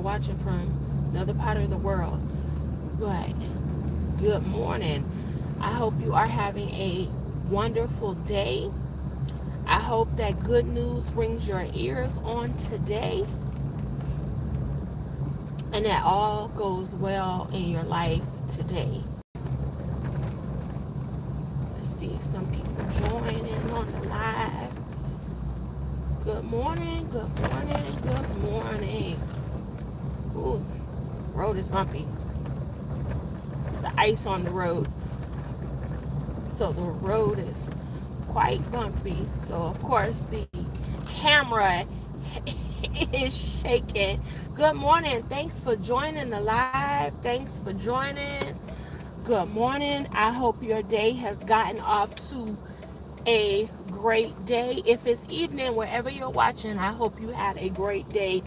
watching from another part of the world. But good morning. I hope you are having a wonderful day. I hope that good news rings your ears on today and that all goes well in your life today. Let's see if some people join in on the live. Good morning, good morning, good morning. Ooh, road is bumpy. It's the ice on the road. So the road is quite bumpy. So of course the camera is shaking. Good morning. Thanks for joining the live. Thanks for joining. Good morning. I hope your day has gotten off to a great day. If it's evening, wherever you're watching, I hope you had a great day.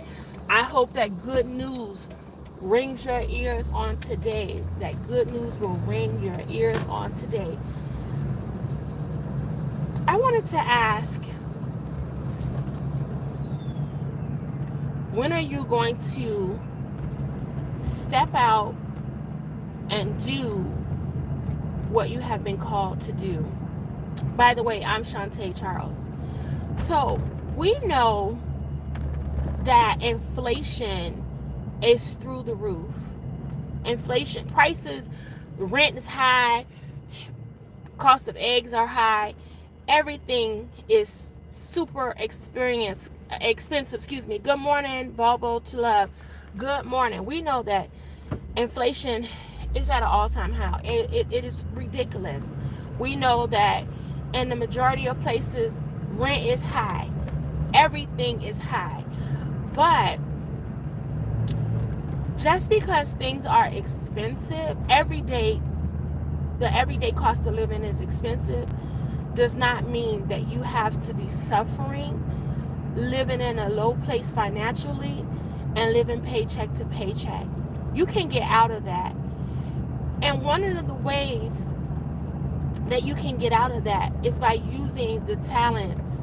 I hope that good news rings your ears on today. That good news will ring your ears on today. I wanted to ask, when are you going to step out and do what you have been called to do? By the way, I'm Shantae Charles. So we know that inflation is through the roof. Inflation, prices, rent is high, cost of eggs are high, everything is super expensive. Good morning, Volvo to Love. Good morning. We know that inflation is at an all-time high. It is ridiculous. We know that in the majority of places, rent is high. Everything is high. But just because things are expensive, the everyday cost of living is expensive, does not mean that you have to be suffering, living in a low place financially, and living paycheck to paycheck. You can get out of that. And one of the ways that you can get out of that is by using the talents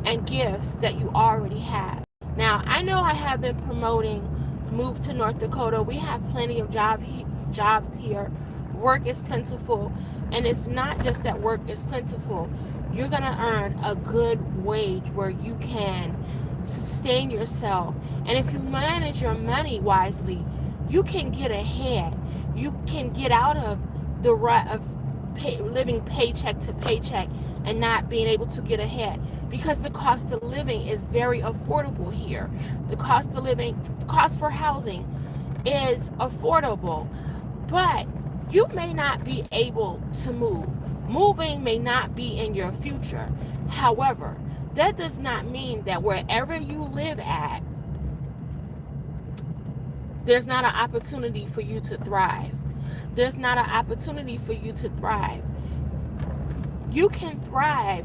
and gifts that you already have. Now, I know I have been promoting Move to North Dakota. We have plenty of jobs here. Work is plentiful. And it's not just that work is plentiful. You're going to earn a good wage where you can sustain yourself. And if you manage your money wisely, you can get ahead. You can get out of the rut of living paycheck to paycheck and not being able to get ahead, because the cost of living is very affordable here. The cost for housing is affordable, but you may not be able to move. Moving may not be in your future. However, that does not mean that wherever you live at, there's not an opportunity for you to thrive. There's not an opportunity for you to thrive. You can thrive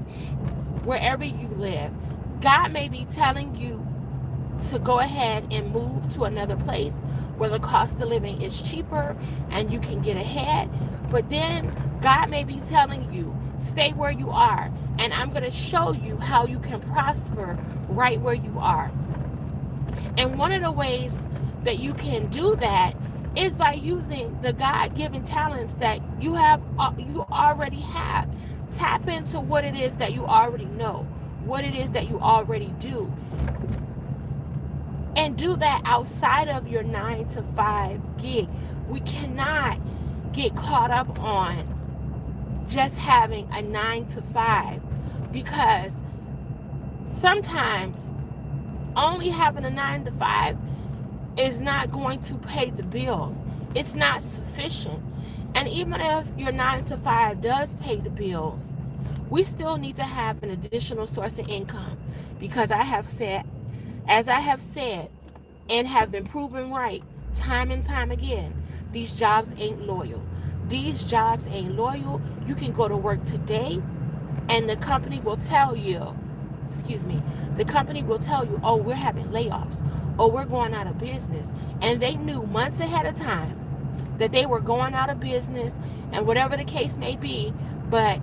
wherever you live. God may be telling you to go ahead and move to another place where the cost of living is cheaper and you can get ahead. But then God may be telling you, stay where you are, and I'm going to show you how you can prosper right where you are. And one of the ways that you can do that is by using the God-given talents that you already have. Tap into what it is that you already know, what it is that you already do, and do that outside of your 9-to-5 gig. We cannot get caught up on just having a 9-to-5, because sometimes only having a 9-to-5 is not going to pay the bills. It's not sufficient. And even if your 9-to-5 does pay the bills, we still need to have an additional source of income, because as I have said and have been proven right time and time again, these jobs ain't loyal. These jobs ain't loyal. You can go to work today and the company will tell you, oh, we're having layoffs, or we're going out of business. And they knew months ahead of time that they were going out of business and whatever the case may be, but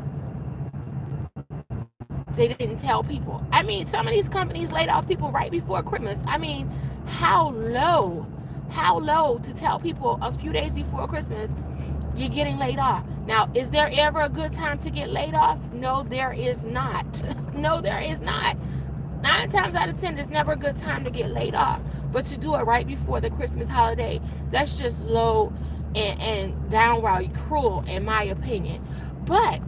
they didn't tell people. I mean, some of these companies laid off people right before Christmas. I mean, how low how low to tell people a few days before Christmas you're getting laid off? Now, is there ever a good time to get laid off? No, there is not. No, there is not. 9 times out of 10, it's never a good time to get laid off. But to do it right before the Christmas holiday, that's just low and downright cruel, in my opinion. But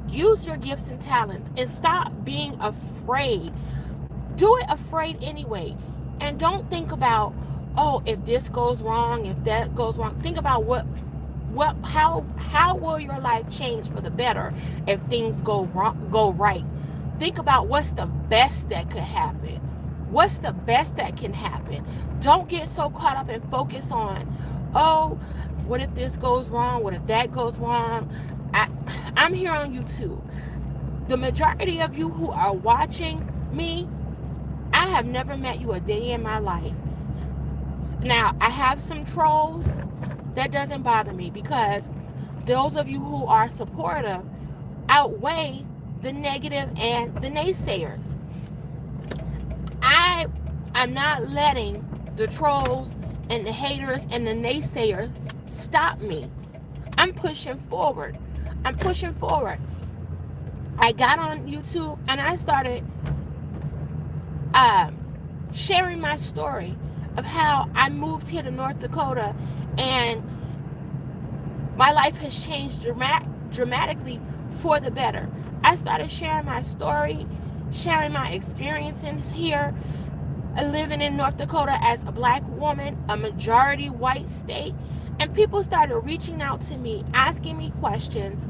use your gifts and talents and stop being afraid. Do it afraid anyway. And don't think about, oh, if this goes wrong, if that goes wrong. Think about how will your life change for the better if things go right. Think about what's the best that could happen. What's the best that can happen? Don't get so caught up and focus on, oh, what if this goes wrong? What if that goes wrong? I'm here on YouTube. The majority of you who are watching me, I have never met you a day in my life. Now, I have some trolls. That doesn't bother me, because those of you who are supportive outweigh the negative and the naysayers. I'm not letting the trolls and the haters and the naysayers stop me. I'm pushing forward. I got on YouTube and I started sharing my story of how I moved here to North Dakota and my life has changed dramatically for the better. I started sharing my story, sharing my experiences here, living in North Dakota as a black woman, a majority white state, and people started reaching out to me, asking me questions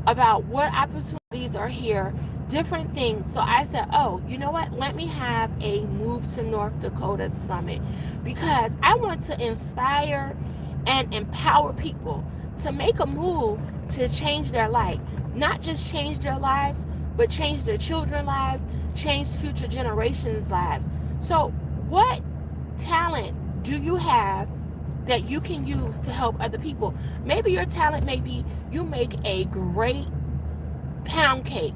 about what opportunities are here, different things. So I said, oh, you know what? Let me have a Move to North Dakota summit, because I want to inspire and empower people to make a move to change their life. Not just change their lives, but change their children's lives, change future generations' lives. So what talent do you have that you can use to help other people? Maybe your talent may be you make a great pound cake.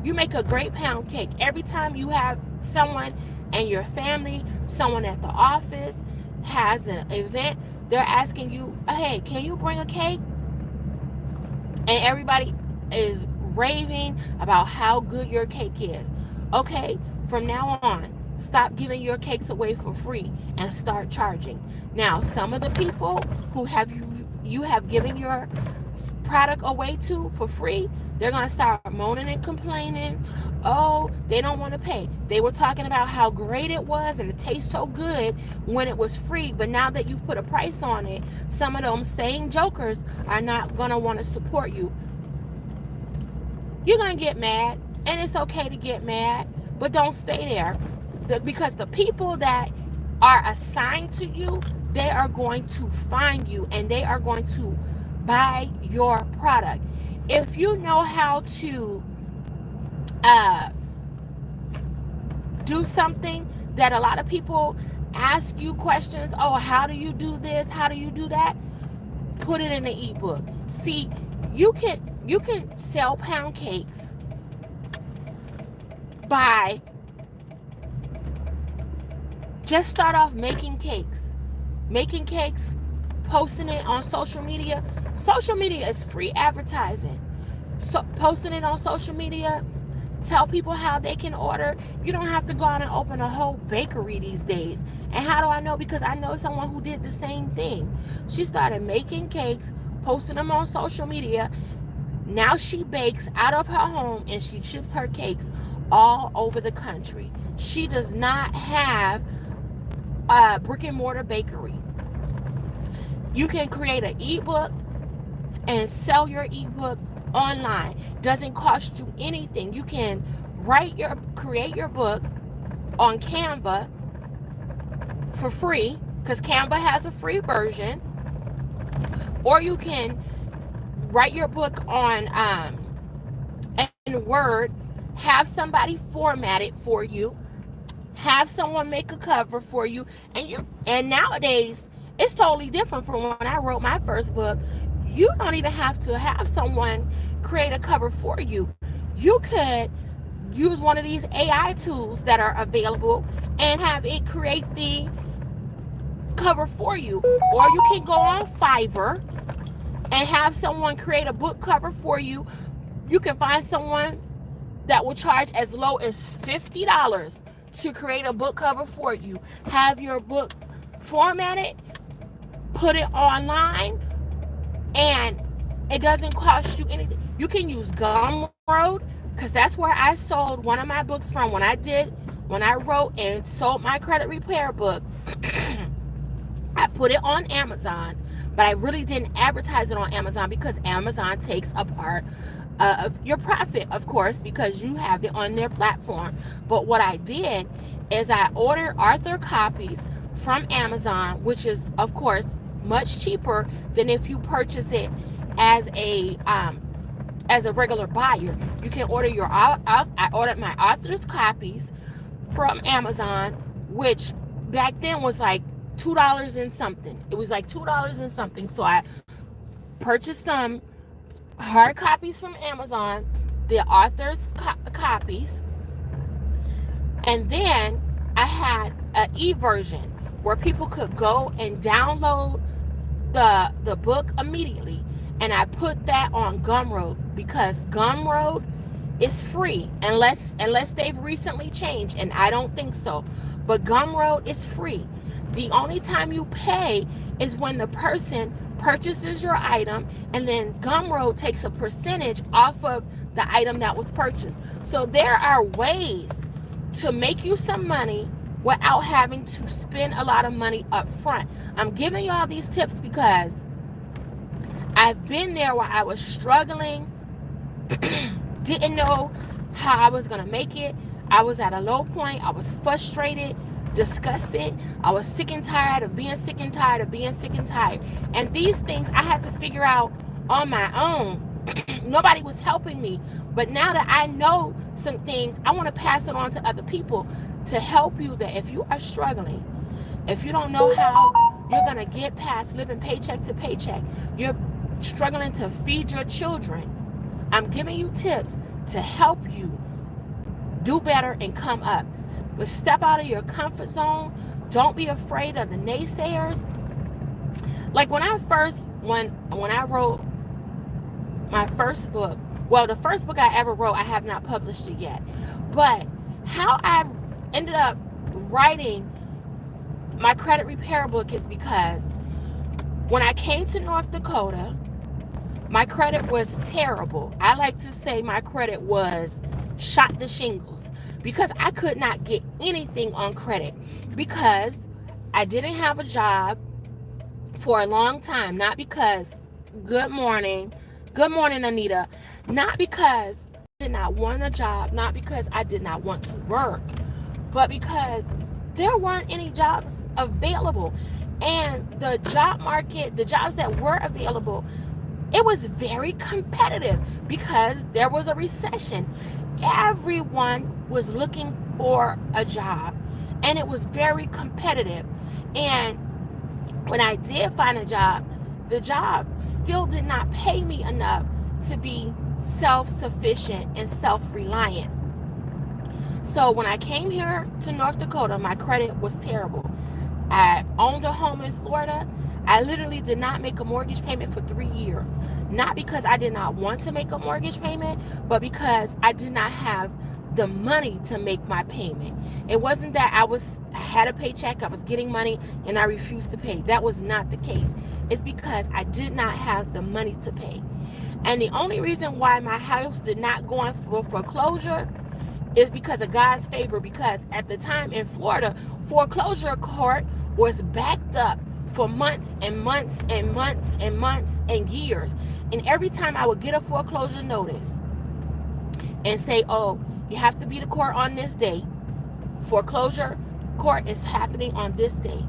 You make a great pound cake. Every time you have someone in your family, someone at the office has an event, they're asking you, hey, can you bring a cake? And everybody is raving about how good your cake is. Okay, from now on, stop giving your cakes away for free and start charging. Now, some of the people who you have given your product away to for free, they're going to start moaning and complaining. Oh, they don't want to pay. They were talking about how great it was and it tastes so good when it was free. But now that you've put a price on it, some of them same jokers are not going to want to support you. You're going to get mad, and it's okay to get mad, but don't stay there. Because the people that are assigned to you, they are going to find you and they are going to buy your product. If you know how to do something that a lot of people ask you questions, oh, how do you do this? How do you do that? Put it in an ebook. See, you can sell pound cakes by just start off making cakes, posting it on social media. Social media is free advertising. So posting it on social media, tell people how they can order. You don't have to go out and open a whole bakery these days. And how do I know? Because I know someone who did the same thing. She started making cakes, posting them on social media. Now she bakes out of her home and she ships her cakes all over the country. She does not have a brick and mortar bakery. You can create an ebook and sell your ebook online. Doesn't cost you anything. You can create your book on Canva for free, because Canva has a free version, or you can write your book on in Word, have somebody format it for you, have someone make a cover for you, and nowadays it's totally different from when I wrote my first book. You don't even have to have someone create a cover for you. You could use one of these AI tools that are available and have it create the cover for you. Or you can go on Fiverr and have someone create a book cover for you. You can find someone that will charge as low as $50 to create a book cover for you. Have your book formatted, put it online, and it doesn't cost you anything. You can use Gumroad, because that's where I sold one of my books from. When I wrote and sold my credit repair book, I put it on Amazon, but I really didn't advertise it on Amazon because Amazon takes a part of your profit, of course, because you have it on their platform. But what I did is I ordered author copies from Amazon, which is, of course, much cheaper than if you purchase it as a regular buyer. You can order your I ordered my author's copies from Amazon, which back then was like $2 and something. It was like $2 and something. So I purchased some hard copies from Amazon, the author's copies, and then I had an e-version where people could go and download the book immediately, and I put that on Gumroad because Gumroad is free unless they've recently changed, and I don't think so, but Gumroad is free. The only time you pay is when the person purchases your item, and then Gumroad takes a percentage off of the item that was purchased. So there are ways to make you some money without having to spend a lot of money up front. I'm giving you all these tips because I've been there where I was struggling, didn't know how I was going to make it. I was at a low point. I was frustrated, disgusted. I was sick and tired of being sick and tired of being sick and tired. And these things I had to figure out on my own. Nobody was helping me. But now that I know some things, I want to pass it on to other people to help you, that if you are struggling, if you don't know how you're going to get past living paycheck to paycheck, you're struggling to feed your children, I'm giving you tips to help you do better and come up. But step out of your comfort zone. Don't be afraid of the naysayers. Like when I wrote my first book, well, the first book I ever wrote, I have not published it yet. But how I ended up writing my credit repair book is because when I came to North Dakota, my credit was terrible. I like to say my credit was shot to shingles because I could not get anything on credit because I didn't have a job for a long time. Not because, good morning, Anita. Not because I did not want a job, not because I did not want to work, but because there weren't any jobs available. And the job market, the jobs that were available, it was very competitive because there was a recession. Everyone was looking for a job, and it was very competitive. And when I did find a job, the job still did not pay me enough to be self-sufficient and self-reliant. So when I came here to North Dakota, my credit was terrible. I owned a home in Florida. I literally did not make a mortgage payment for 3 years. Not because I did not want to make a mortgage payment, but because I did not have the money to make my payment. It wasn't that I had a paycheck, I was getting money, and I refused to pay. That was not the case. It's because I did not have the money to pay. And the only reason why my house did not go on for foreclosure is because of God's favor. Because at the time in Florida, foreclosure court was backed up for months and months and months and months and years. And every time I would get a foreclosure notice and say, oh, you have to be to court on this day. Foreclosure court is happening on this day.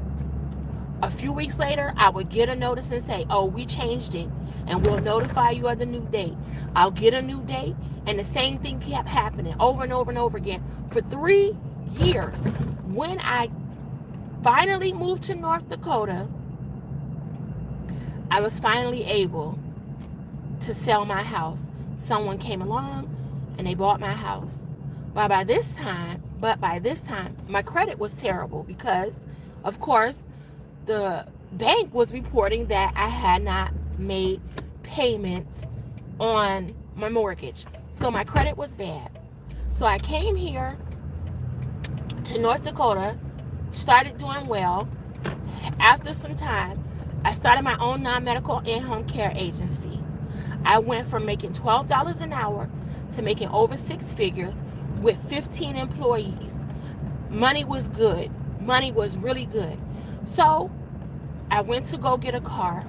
A few weeks later, I would get a notice and say, oh, we changed it and we'll notify you of the new date. I'll get a new date, and the same thing kept happening over and over and over again for 3 years. When I finally moved to North Dakota, I was finally able to sell my house. Someone came along and they bought my house. But by this time, my credit was terrible because, of course, the bank was reporting that I had not made payments on my mortgage. So my credit was bad. So I came here to North Dakota, started doing well. After some time, I started my own non-medical in-home care agency. I went from making $12 an hour to making over six figures with 15 employees. Money was good. Money was really good. So I went to go get a car.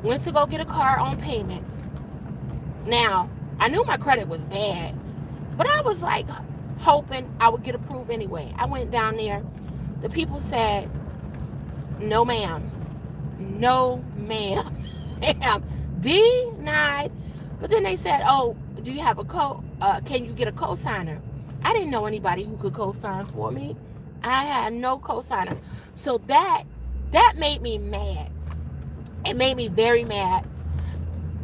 Went to go get a car on payments. Now, I knew my credit was bad, but I was like hoping I would get approved anyway. I went down there. The people said, no ma'am. No ma'am. Ma'am. Denied. But then they said, oh, do you have can you get a co-signer? I didn't know anybody who could co-sign for me. I had no co-signer. So that made me mad. It made me very mad.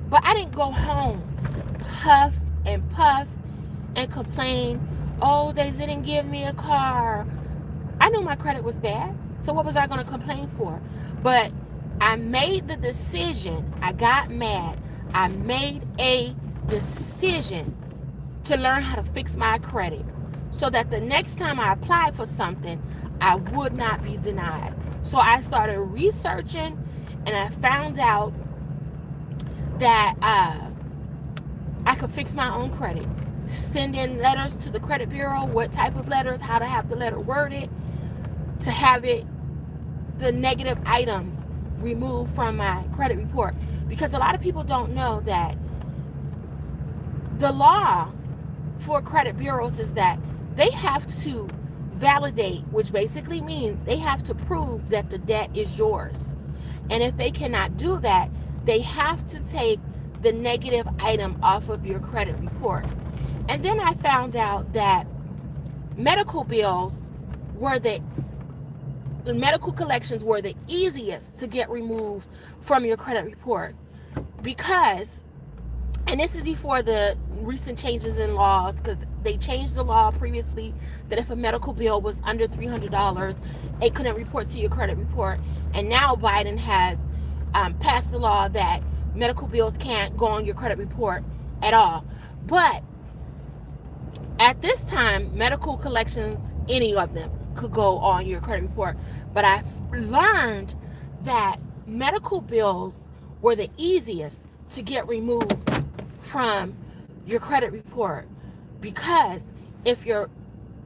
But I didn't go home huff and puff and complain, oh, they didn't give me a car. I knew my credit was bad. So what was I going to complain for? But I made the decision. I got mad. I made a decision to learn how to fix my credit so that the next time I applied for something, I would not be denied. So I started researching, and I found out that I could fix my own credit. Send in letters to the credit bureau, what type of letters, how to have the letter worded, to have the negative items removed from my credit report. Because a lot of people don't know that the law for credit bureaus is that they have to validate, which basically means they have to prove that the debt is yours. And if they cannot do that, they have to take the negative item off of your credit report. And then I found out that medical bills were the medical collections were the easiest to get removed from your credit report, because, and this is before the recent changes in laws, because they changed the law previously that if a medical bill was under $300, it couldn't report to your credit report. And now Biden has passed the law that medical bills can't go on your credit report at all. But at this time, medical collections, any of them, could go on your credit report. But I've learned that medical bills were the easiest to get removed from your credit report, because if your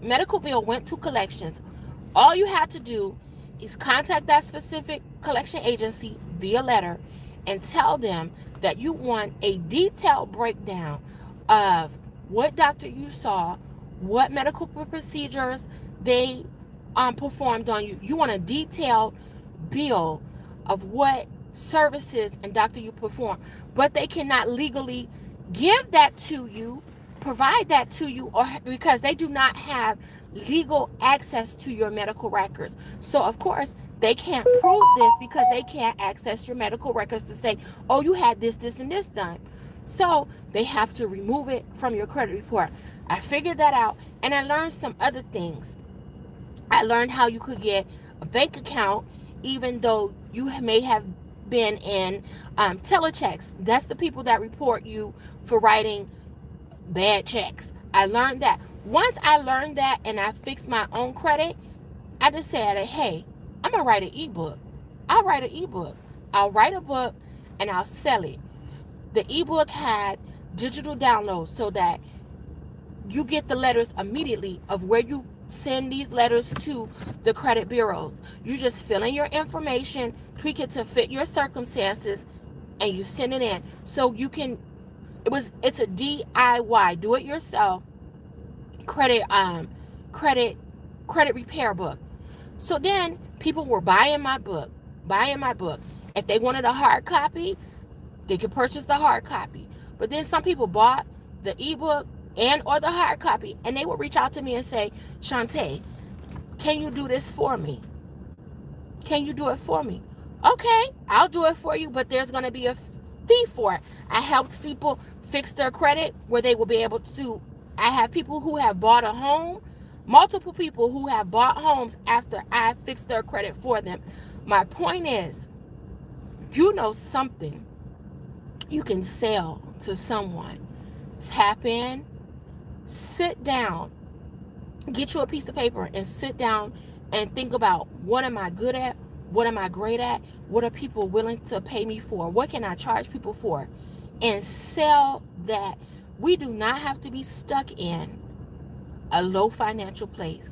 medical bill went to collections, all you had to do is contact that specific collection agency via letter and tell them that you want a detailed breakdown of what doctor you saw, what medical procedures they performed on you. You want a detailed bill of what services and doctor you perform, but they cannot legally give that to you, provide that to you, or because they do not have legal access to your medical records. So of course they can't prove this because they can't access your medical records to say, oh, you had this, this, and this done. So they have to remove it from your credit report. I figured that out, and I learned some other things. I learned how you could get a bank account even though you may have been in telechecks. That's the people that report you for writing bad checks. I learned that. Once I learned that and I fixed my own credit, I just said, hey, I'm going to write an ebook. I'll write an ebook. I'll write a book and I'll sell it. The ebook had digital downloads so that you get the letters immediately of where you send these letters to the credit bureaus. You just fill in your information, tweak it to fit your circumstances, and you send it in. So you can, it's a DIY, do it yourself credit repair book. So then people were buying my book. If they wanted a hard copy, they could purchase the hard copy. But then some people bought the ebook and or the hard copy, and they would reach out to me and say, Shantae, can you do this for me? Can you do it for me? Okay, I'll do it for you, but there's going to be a fee for it. I helped people fix their credit where they will be able to. I have people who have bought a home Multiple people who have bought homes after I fixed their credit for them. My point is, you know something you can sell to someone. Tap in, sit down, get you a piece of paper and sit down and think about, what am I good at? What am I great at? What are people willing to pay me for? What can I charge people for? And sell that. We do not have to be stuck in a low financial place.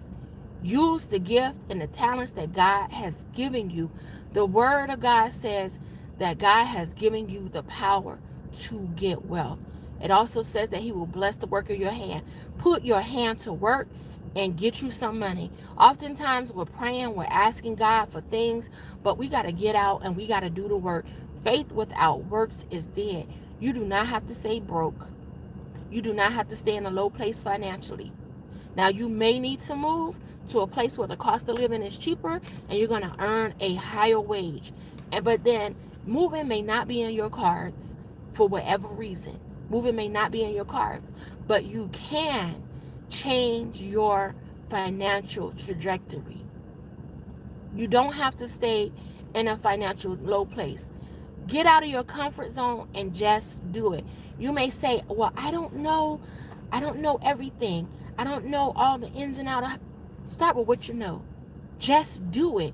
Use the gift and the talents that God has given you. The word of God says that God has given you the power to get wealth. It also says that he will bless the work of your hand. Put your hand to work and get you some money. Oftentimes we're praying, we're asking God for things, but we got to get out and we got to do the work. Faith without works is dead. You do not have to stay broke. You do not have to stay in a low place financially. Now, you may need to move to a place where the cost of living is cheaper and you're going to earn a higher wage. But then moving may not be in your cards for whatever reason. Moving may not be in your cards, but you can change your financial trajectory. You don't have to stay in a financial low place. Get out of your comfort zone and just do it. You may say, well, I don't know everything. I don't know all the ins and outs. Start with what you know. Just do it.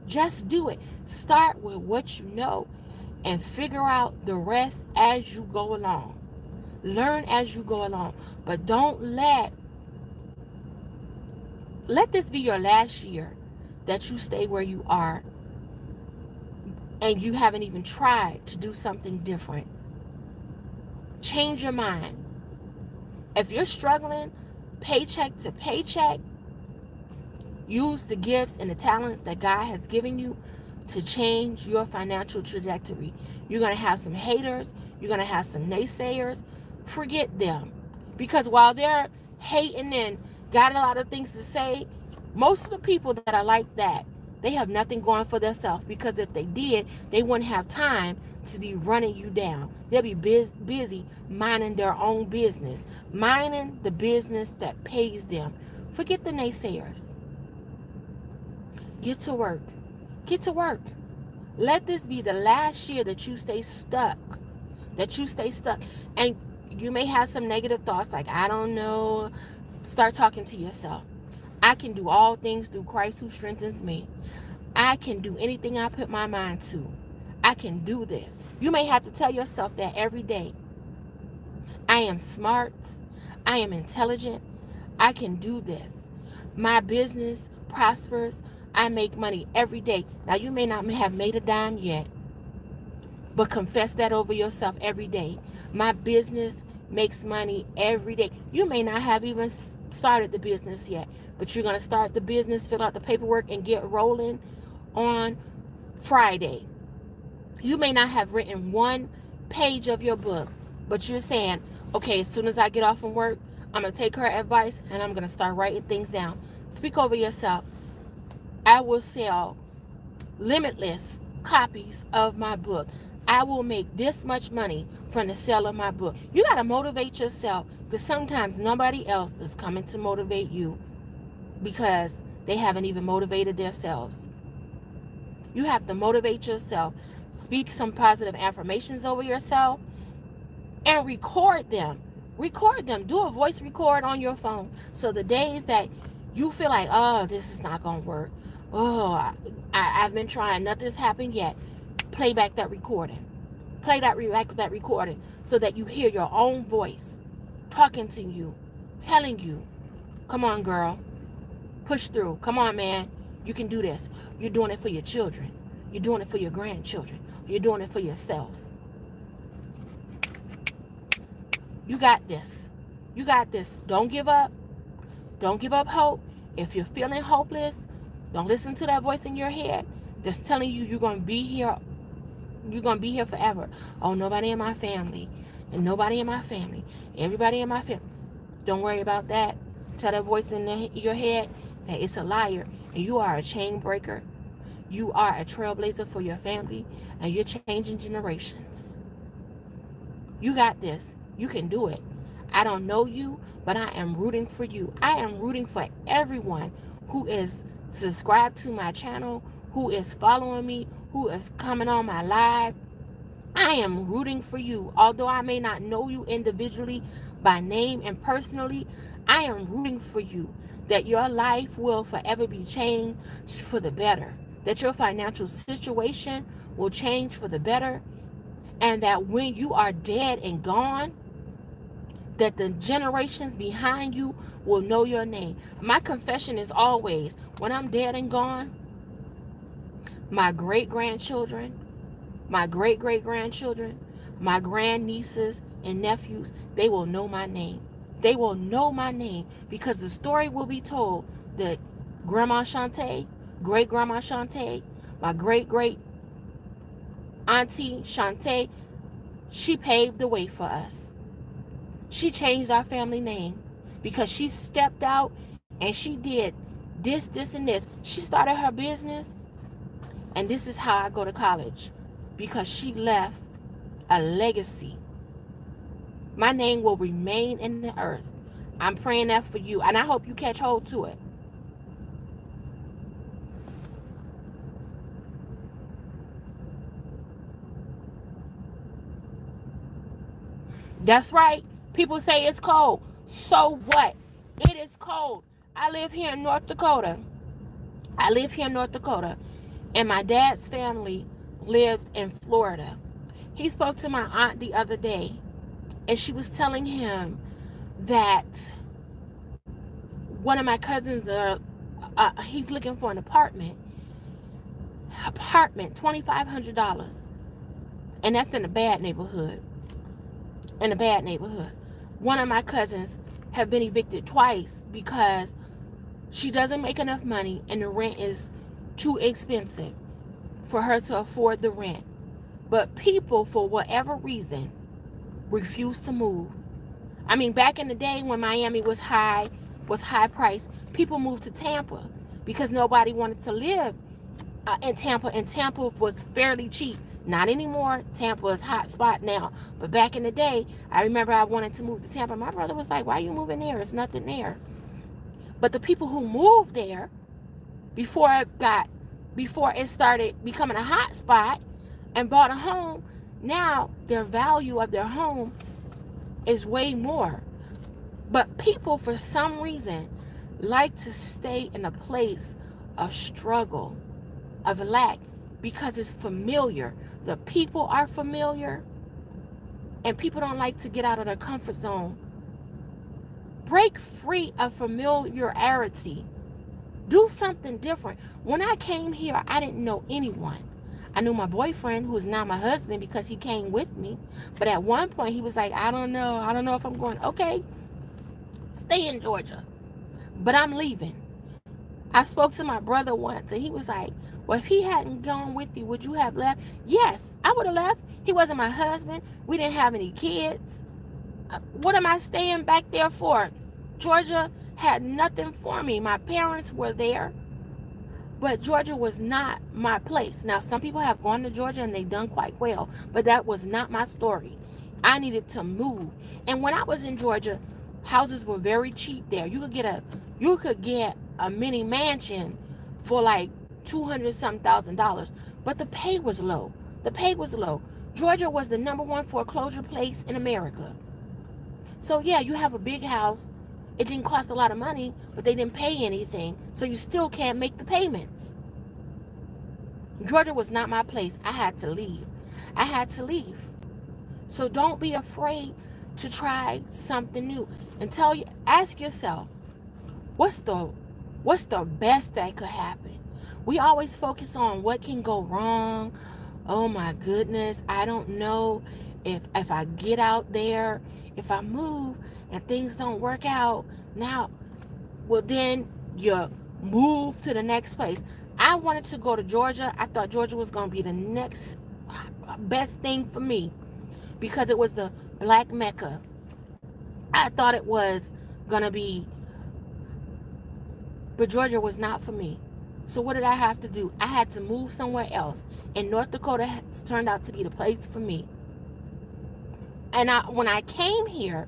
Just do it. Start with what you know and figure out the rest as you go along. Learn as you go along. But don't let this be your last year that you stay where you are and you haven't even tried to do something different. Change your mind. If you're struggling paycheck to paycheck, use the gifts and the talents that God has given you to change your financial trajectory. You're going to have some haters. You're going to have some naysayers. Forget them. Because while they're hating and got a lot of things to say, most of the people that are like that, they have nothing going for themselves, because if they did, they wouldn't have time to be running you down. They'll be busy minding their own business, minding the business that pays them. Forget the naysayers. Get to work. Get to work. Let this be the last year that you stay stuck. And you may have some negative thoughts like, I don't know. Start talking to yourself. I can do all things through Christ who strengthens me. I can do anything I put my mind to. I can do this. You may have to tell yourself that every day. I am smart. I am intelligent. I can do this. My business prospers. I make money every day. Now, you may not have made a dime yet, but confess that over yourself every day. My business makes money every day. You may not have even started the business yet, but you're going to start the business, fill out the paperwork, and get rolling on Friday. You may not have written one page of your book, but you're saying, okay, as soon as I get off from work, I'm going to take her advice and I'm going to start writing things down. Speak over yourself. I will sell limitless copies of my book. I will make this much money from the sale of my book. You got to motivate yourself, because sometimes nobody else is coming to motivate you because they haven't even motivated themselves. You have to motivate yourself. Speak some positive affirmations over yourself and record them. Record them. Do a voice record on your phone. So the days that you feel like, oh, this is not going to work. Oh, I've been trying. Nothing's happened yet. Play back that recording. Play that recording so that you hear your own voice talking to you, telling you, come on, girl. Push through. Come on, man. You can do this. You're doing it for your children. You're doing it for your grandchildren. You're doing it for yourself. You got this. You got this. Don't give up. Don't give up hope. If you're feeling hopeless, don't listen to that voice in your head that's telling you you're going to be here. You're going to be here forever. Oh, nobody in my family. And nobody in my family. Everybody in my family. Don't worry about that. Tell that voice in your head that it's a liar. And you are a chain breaker. You are a trailblazer for your family. And you're changing generations. You got this. You can do it. I don't know you, but I am rooting for you. I am rooting for everyone who is subscribed to my channel, who is following me, who is coming on my live. I am rooting for you. Although I may not know you individually by name and personally, I am rooting for you that your life will forever be changed for the better, that your financial situation will change for the better, and that when you are dead and gone, that the generations behind you will know your name. My confession is always, when I'm dead and gone, my great-grandchildren, my great-great-grandchildren, my grandnieces and nephews, they will know my name. They will know my name because the story will be told that Grandma Shantae, great-grandma Shantae, my great-great auntie Shantae, she paved the way for us. She changed our family name because she stepped out and she did this, and this. She started her business, and this is how I go to college, because she left a legacy. My name will remain in the earth. I'm praying that for you, and I hope you catch hold to it. That's right. People say it's cold. So what? It is cold. I live here in North Dakota. And my dad's family lives in Florida. He spoke to my aunt the other day, and she was telling him that one of my cousins he's looking for an apartment, $2,500, and that's in a bad neighborhood. One of my cousins have been evicted twice because she doesn't make enough money and the rent is too expensive for her to afford the rent. But people, for whatever reason, refuse to move. I mean, back in the day when Miami was high priced, people moved to Tampa because nobody wanted to live in Tampa, and Tampa was fairly cheap. Not anymore. Tampa is a hot spot now. But back in the day, I remember I wanted to move to Tampa. My brother was like, why are you moving there? It's nothing there. But the people who moved there before it started becoming a hot spot and bought a home, now their value of their home is way more. But people, for some reason, like to stay in a place of struggle, of lack, because it's familiar. The people are familiar, and people don't like to get out of their comfort zone. Break free of familiarity. Do something different. When I came here, I didn't know anyone. I knew my boyfriend, who is now my husband, because he came with me. But at one point, he was like, I don't know if I'm going. Okay, stay in Georgia, but I'm leaving. I spoke to my brother once, and he was like, well, if he hadn't gone with you, would you have left? Yes, I would have left. He wasn't my husband. We didn't have any kids. What am I staying back there for? Georgia had nothing for me. My parents were there, but Georgia was not my place. Now, some people have gone to Georgia and they've done quite well, but that was not my story. I needed to move. And when I was in Georgia, houses were very cheap there. You could get a mini mansion for like $200,000, but the pay was low. Georgia was the #1 foreclosure place in America. So yeah, you have a big house. It didn't cost a lot of money, but they didn't pay anything, so you still can't make the payments. Georgia was not my place. I had to leave. So don't be afraid to try something new. And ask yourself, what's the best that could happen? We always focus on what can go wrong. Oh my goodness, I don't know if I get out there, if I move and things don't work out. Now, well, then you move to the next place. I wanted to go to Georgia. I thought Georgia was going to be the next best thing for me because it was the Black Mecca. I thought it was going to be, but Georgia was not for me. So what did I have to do? I had to move somewhere else. And North Dakota has turned out to be the place for me. And when I came here,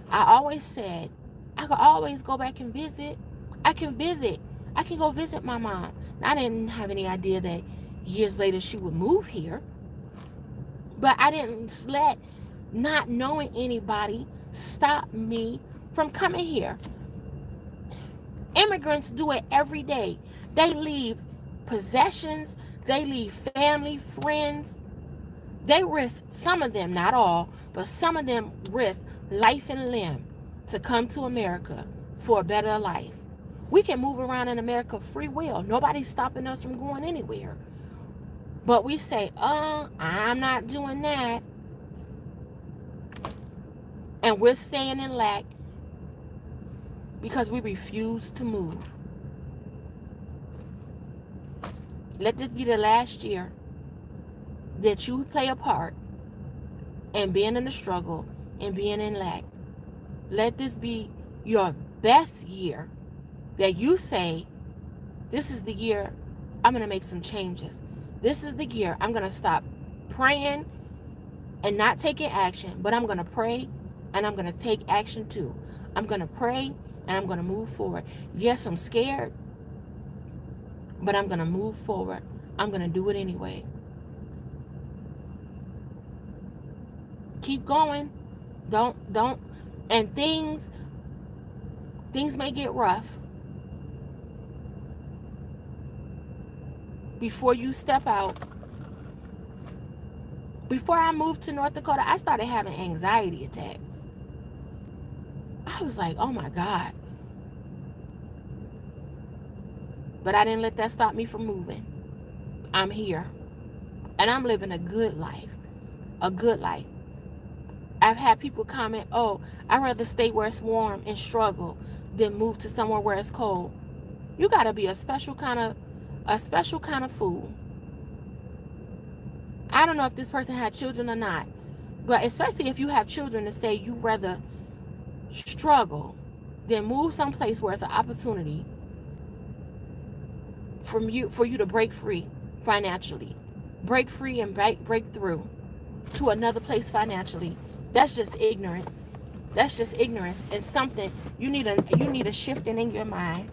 I always said I could always go back and visit. I can visit. I can go visit my mom. I didn't have any idea that years later she would move here. But I didn't let not knowing anybody stop me from coming here. Immigrants do it every day. They leave possessions, they leave family, friends. They risk, some of them, not all, but some of them risk life and limb to come to America for a better life. We can move around in America free will. Nobody's stopping us from going anywhere. But we say, I'm not doing that. And we're staying in lack because we refuse to move. Let this be the last year that you play a part in being in the struggle and being in lack. Let this be your best year that you say, this is the year I'm going to make some changes. This is the year I'm going to stop praying and not taking action, but I'm going to pray and I'm going to take action too. I'm going to pray and I'm going to move forward. Yes, I'm scared, but I'm going to move forward. I'm going to do it anyway. Keep going. Don't. And things may get rough. Before you step out. Before I moved to North Dakota, I started having anxiety attacks. I was like, oh my God. But I didn't let that stop me from moving. I'm here. And I'm living a good life. A good life. I've had people comment, oh, I'd rather stay where it's warm and struggle than move to somewhere where it's cold. You gotta be a special kind of fool. I don't know if this person had children or not, but especially if you have children, to say you rather struggle than move someplace where it's an opportunity for you to break free financially, break free and break through to another place financially. That's just ignorance. That's just ignorance, and something you need a shifting in your mind.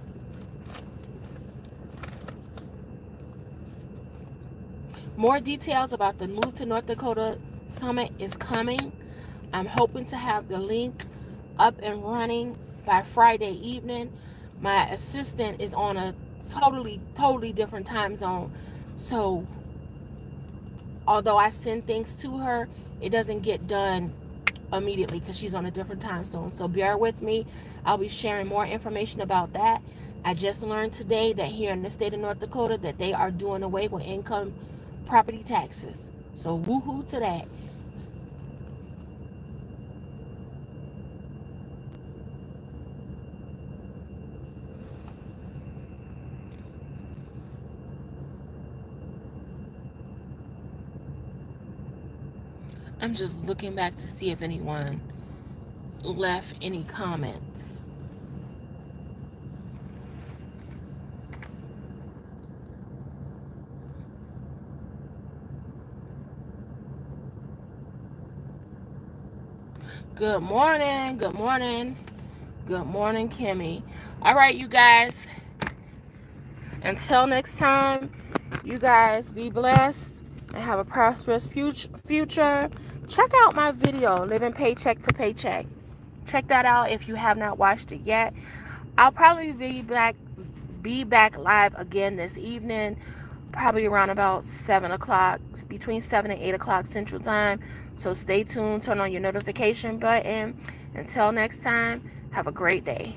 More details about the Move to North Dakota Summit is coming. I'm hoping to have the link up and running by Friday evening. My assistant is on a totally different time zone. So although I send things to her, it doesn't get done immediately because she's on a different time zone. So bear with me. I'll be sharing more information about that. I just learned today that here in the state of North Dakota that they are doing away with income property taxes. So woohoo to that. I'm just looking back to see if anyone left any comments. Good morning, Kimmy. All right, you guys. Until next time, you guys be blessed and have a prosperous future. Check out my video, Living Paycheck to Paycheck. Check that out if you have not watched it yet. I'll probably be back live again this evening, probably around about 7 o'clock, between 7 and 8 o'clock Central Time. So stay tuned, turn on your notification button. Until next time, have a great day.